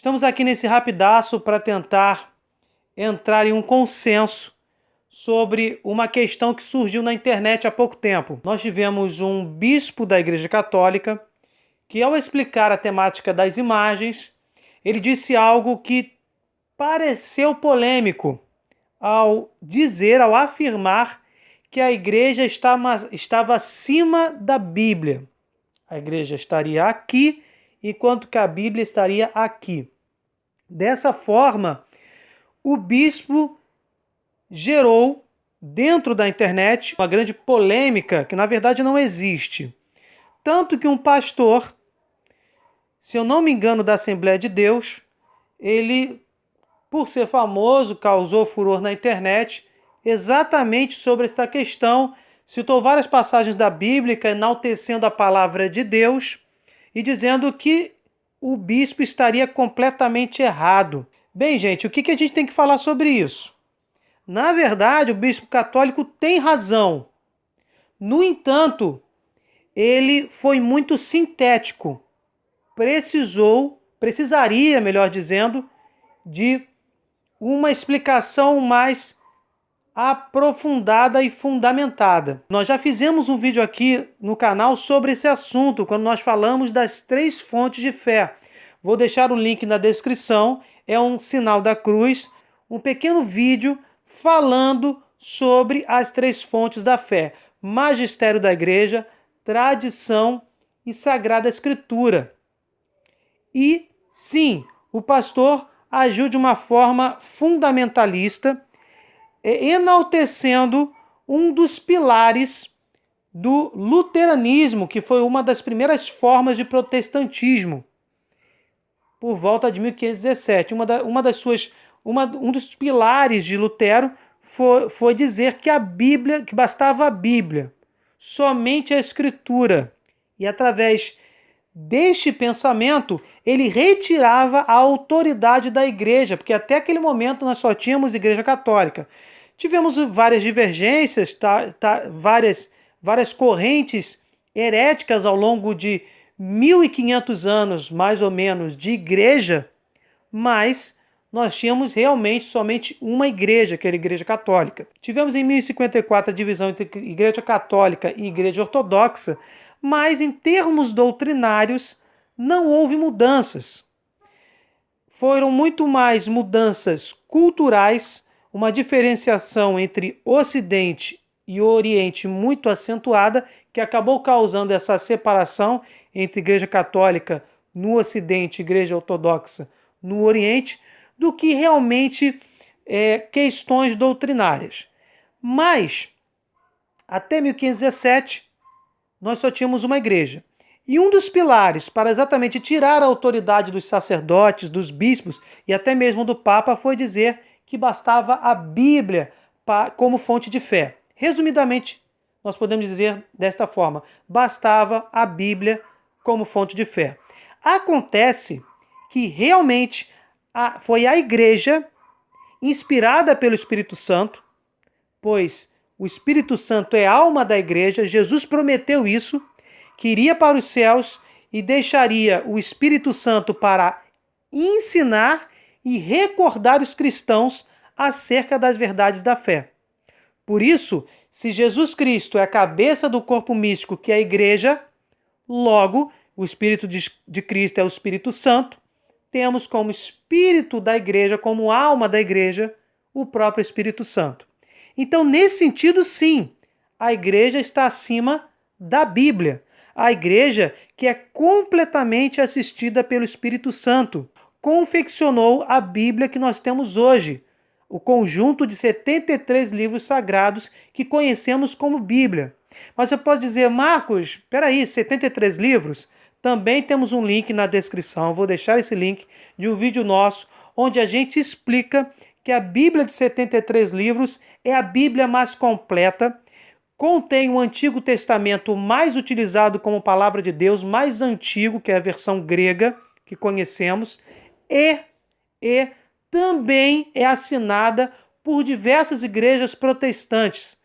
Estamos aqui nesse rapidaço para tentar entrar em um consenso sobre uma questão que surgiu na internet há pouco tempo. Nós tivemos um bispo da Igreja Católica que, ao explicar a temática das imagens, ele disse algo que pareceu polêmico ao afirmar que a igreja estava acima da Bíblia. A igreja estaria aqui, enquanto que a Bíblia estaria aqui. Dessa forma, o bispo gerou dentro da internet uma grande polêmica que na verdade não existe. Tanto que um pastor, se eu não me engano, da Assembleia de Deus, ele, por ser famoso, causou furor na internet exatamente sobre essa questão, citou várias passagens da Bíblia enaltecendo a palavra de Deus e dizendo que o bispo estaria completamente errado. Bem, gente, o que a gente tem que falar sobre isso? Na verdade, o bispo católico tem razão. No entanto, ele foi muito sintético. Precisaria, melhor dizendo, de uma explicação mais aprofundada e fundamentada. Nós já fizemos um vídeo aqui no canal sobre esse assunto, quando nós falamos das 3 fontes de fé. Vou deixar o link na descrição, é um sinal da cruz, um pequeno vídeo falando sobre as 3 fontes da fé: magistério da igreja, tradição e sagrada escritura. E, sim, o pastor agiu de uma forma fundamentalista, enaltecendo um dos pilares do luteranismo, que foi uma das primeiras formas de protestantismo, por volta de 1517. Um dos pilares de Lutero foi dizer que a Bíblia, que bastava a Bíblia, somente a Escritura. E através deste pensamento, ele retirava a autoridade da igreja, porque até aquele momento nós só tínhamos igreja católica. Tivemos várias divergências, várias correntes heréticas ao longo de 1500 anos, mais ou menos, de igreja, mas nós tínhamos realmente somente uma igreja, que era a Igreja Católica. Tivemos em 1054 a divisão entre Igreja Católica e Igreja Ortodoxa, mas em termos doutrinários não houve mudanças. Foram muito mais mudanças culturais, uma diferenciação entre Ocidente e Oriente muito acentuada, que acabou causando essa separação entre Igreja Católica no Ocidente e Igreja Ortodoxa no Oriente, do que realmente questões doutrinárias. Mas, até 1517, nós só tínhamos uma igreja. E um dos pilares para exatamente tirar a autoridade dos sacerdotes, dos bispos e até mesmo do Papa foi dizer que bastava a Bíblia como fonte de fé. Resumidamente, nós podemos dizer desta forma: bastava a Bíblia como fonte de fé. Acontece que realmente foi a igreja, inspirada pelo Espírito Santo, pois o Espírito Santo é a alma da igreja, Jesus prometeu isso, que iria para os céus e deixaria o Espírito Santo para ensinar e recordar os cristãos acerca das verdades da fé. Por isso, se Jesus Cristo é a cabeça do corpo místico, que é a igreja, logo, o Espírito de Cristo é o Espírito Santo, temos como espírito da igreja, como alma da igreja, o próprio Espírito Santo. Então, nesse sentido, sim, a igreja está acima da Bíblia. A igreja, que é completamente assistida pelo Espírito Santo, confeccionou a Bíblia que nós temos hoje, o conjunto de 73 livros sagrados que conhecemos como Bíblia. Mas você pode dizer: Marcos, espera aí, 73 livros? Também temos um link na descrição, vou deixar esse link de um vídeo nosso, onde a gente explica que a Bíblia de 73 livros é a Bíblia mais completa, contém o Antigo Testamento mais utilizado como palavra de Deus, mais antigo, que é a versão grega que conhecemos, e também é assinada por diversas igrejas protestantes.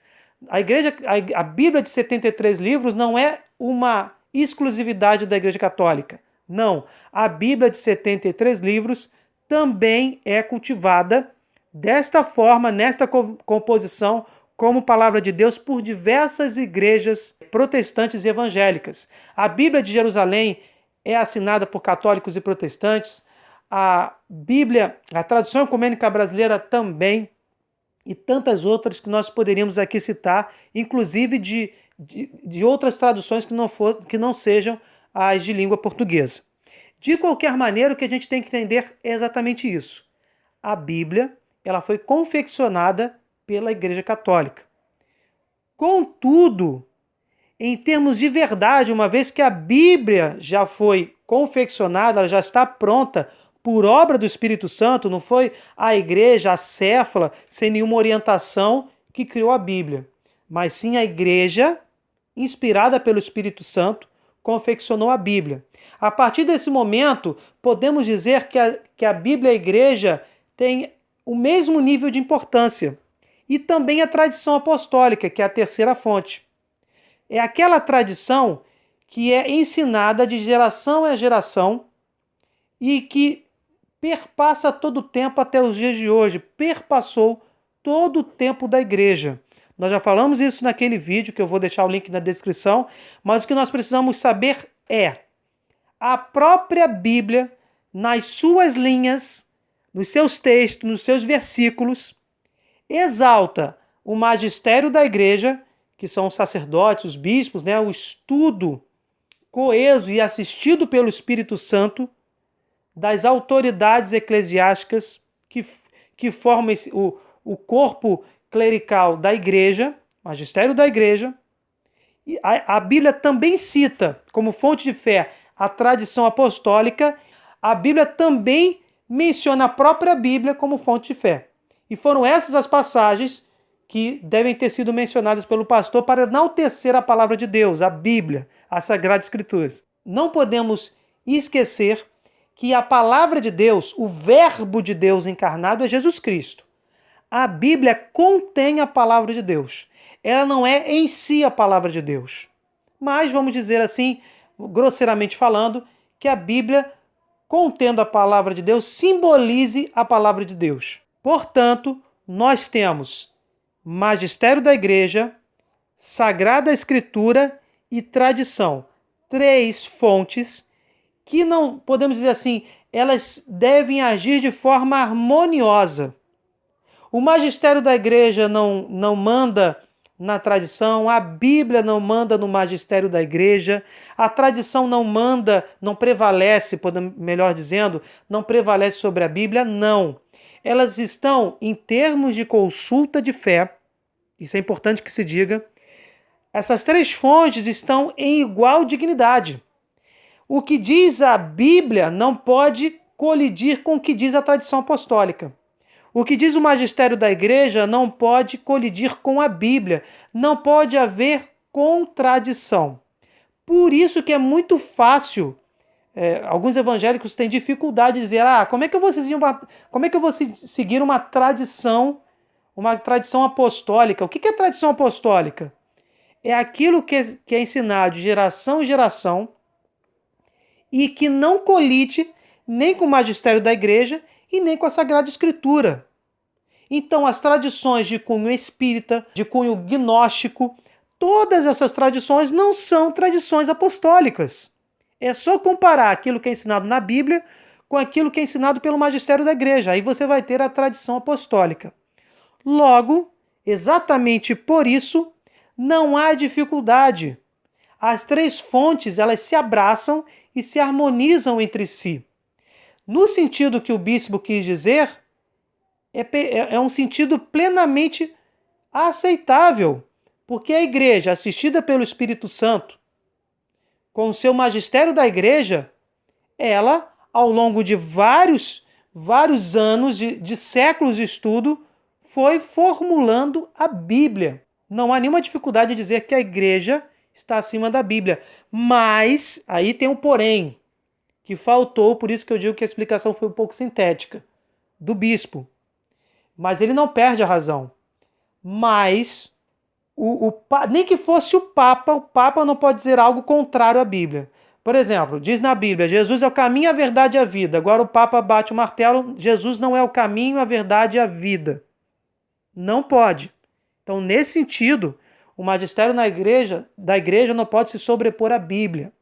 A Bíblia de 73 livros não é uma exclusividade da Igreja Católica. Não, a Bíblia de 73 livros também é cultivada desta forma, nesta composição, como palavra de Deus por diversas igrejas protestantes e evangélicas. A Bíblia de Jerusalém é assinada por católicos e protestantes, a Bíblia, a tradução ecumênica brasileira também, e tantas outras que nós poderíamos aqui citar, inclusive de outras traduções que não sejam as de língua portuguesa. De qualquer maneira, o que a gente tem que entender é exatamente isso. A Bíblia, ela foi confeccionada pela Igreja Católica. Contudo, em termos de verdade, uma vez que a Bíblia já foi confeccionada, ela já está pronta por obra do Espírito Santo, não foi a igreja, a céfala, sem nenhuma orientação que criou a Bíblia, mas sim a igreja, inspirada pelo Espírito Santo, confeccionou a Bíblia. A partir desse momento, podemos dizer que a Bíblia e a igreja têm o mesmo nível de importância. E também a tradição apostólica, que é a terceira fonte. É aquela tradição que é ensinada de geração a geração e que perpassa todo o tempo até os dias de hoje, perpassou todo o tempo da igreja. Nós já falamos isso naquele vídeo, que eu vou deixar o link na descrição, mas o que nós precisamos saber é a própria Bíblia, nas suas linhas, nos seus textos, nos seus versículos, exalta o magistério da igreja, que são os sacerdotes, os bispos, o estudo coeso e assistido pelo Espírito Santo das autoridades eclesiásticas que formam o corpo clerical da igreja, magistério da igreja. E a Bíblia também cita, como fonte de fé, a tradição apostólica. A Bíblia também menciona a própria Bíblia como fonte de fé. E foram essas as passagens que devem ter sido mencionadas pelo pastor para enaltecer a palavra de Deus, a Bíblia, as Sagradas Escrituras. Não podemos esquecer que a palavra de Deus, o verbo de Deus encarnado é Jesus Cristo. A Bíblia contém a palavra de Deus. Ela não é em si a palavra de Deus. Mas vamos dizer assim, grosseiramente falando, que a Bíblia, contendo a palavra de Deus, simbolize a palavra de Deus. Portanto, nós temos magistério da igreja, Sagrada Escritura e tradição. 3 fontes que não, podemos dizer assim, elas devem agir de forma harmoniosa. O magistério da igreja não manda na tradição, a Bíblia não manda no magistério da igreja, a tradição não manda, não prevalece, melhor dizendo, não prevalece sobre a Bíblia, não. Elas estão em termos de consulta de fé, isso é importante que se diga. Essas 3 fontes estão em igual dignidade. O que diz a Bíblia não pode colidir com o que diz a tradição apostólica. O que diz o magistério da igreja não pode colidir com a Bíblia. Não pode haver contradição. Por isso que é muito fácil, alguns evangélicos têm dificuldade de dizer, como é que eu vou seguir uma tradição apostólica? O que é tradição apostólica? É aquilo que é ensinado de geração em geração, e que não colide nem com o magistério da igreja e nem com a Sagrada Escritura. Então, as tradições de cunho espírita, de cunho gnóstico, todas essas tradições não são tradições apostólicas. É só comparar aquilo que é ensinado na Bíblia com aquilo que é ensinado pelo magistério da igreja. Aí você vai ter a tradição apostólica. Logo, exatamente por isso, não há dificuldade. As 3 fontes, elas se abraçam e se harmonizam entre si. No sentido que o bispo quis dizer, é um sentido plenamente aceitável, porque a igreja, assistida pelo Espírito Santo, com o seu magistério da igreja, ela, ao longo de vários anos, de séculos de estudo, foi formulando a Bíblia. Não há nenhuma dificuldade em dizer que a igreja está acima da Bíblia. Mas, aí tem um porém, que faltou, por isso que eu digo que a explicação foi um pouco sintética, do bispo. Mas ele não perde a razão. Mas, nem que fosse o Papa não pode dizer algo contrário à Bíblia. Por exemplo, diz na Bíblia, Jesus é o caminho, a verdade e a vida. Agora o Papa bate o martelo, Jesus não é o caminho, a verdade e a vida. Não pode. Então, nesse sentido, o magistério da igreja não pode se sobrepor à Bíblia.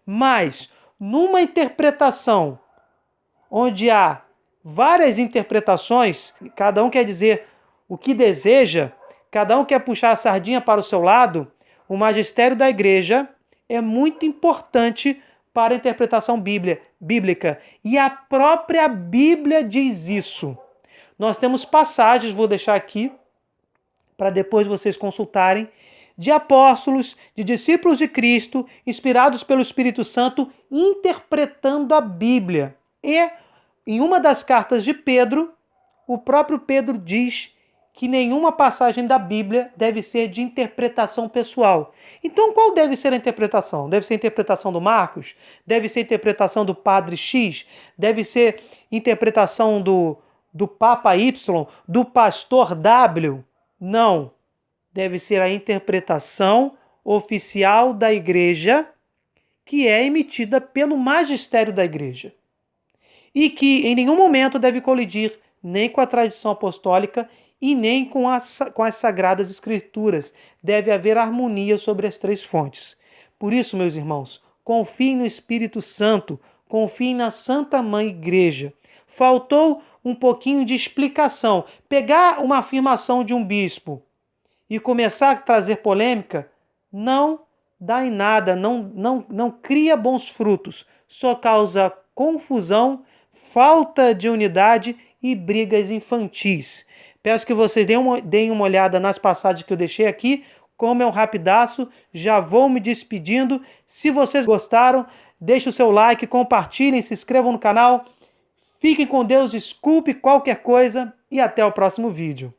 Mas, numa interpretação onde há várias interpretações, cada um quer dizer o que deseja, cada um quer puxar a sardinha para o seu lado, o magistério da igreja é muito importante para a interpretação bíblica. E a própria Bíblia diz isso. Nós temos passagens, vou deixar aqui, para depois vocês consultarem, de apóstolos, de discípulos de Cristo, inspirados pelo Espírito Santo, interpretando a Bíblia. E, em uma das cartas de Pedro, o próprio Pedro diz que nenhuma passagem da Bíblia deve ser de interpretação pessoal. Então, qual deve ser a interpretação? Deve ser a interpretação do Marcos? Deve ser a interpretação do Padre X? Deve ser a interpretação do Papa Y? Do Pastor W? Não. Deve ser a interpretação oficial da Igreja, que é emitida pelo magistério da Igreja. E que em nenhum momento deve colidir nem com a tradição apostólica e nem com as Sagradas Escrituras. Deve haver harmonia sobre as três fontes. Por isso, meus irmãos, confiem no Espírito Santo, confiem na Santa Mãe Igreja. Faltou um pouquinho de explicação. Pegar uma afirmação de um bispo e começar a trazer polêmica, não dá em nada, não cria bons frutos, só causa confusão, falta de unidade e brigas infantis. Peço que vocês deem uma olhada nas passagens que eu deixei aqui, como é um rapidaço, já vou me despedindo. Se vocês gostaram, deixe o seu like, compartilhem, se inscrevam no canal. Fiquem com Deus, desculpe qualquer coisa e até o próximo vídeo.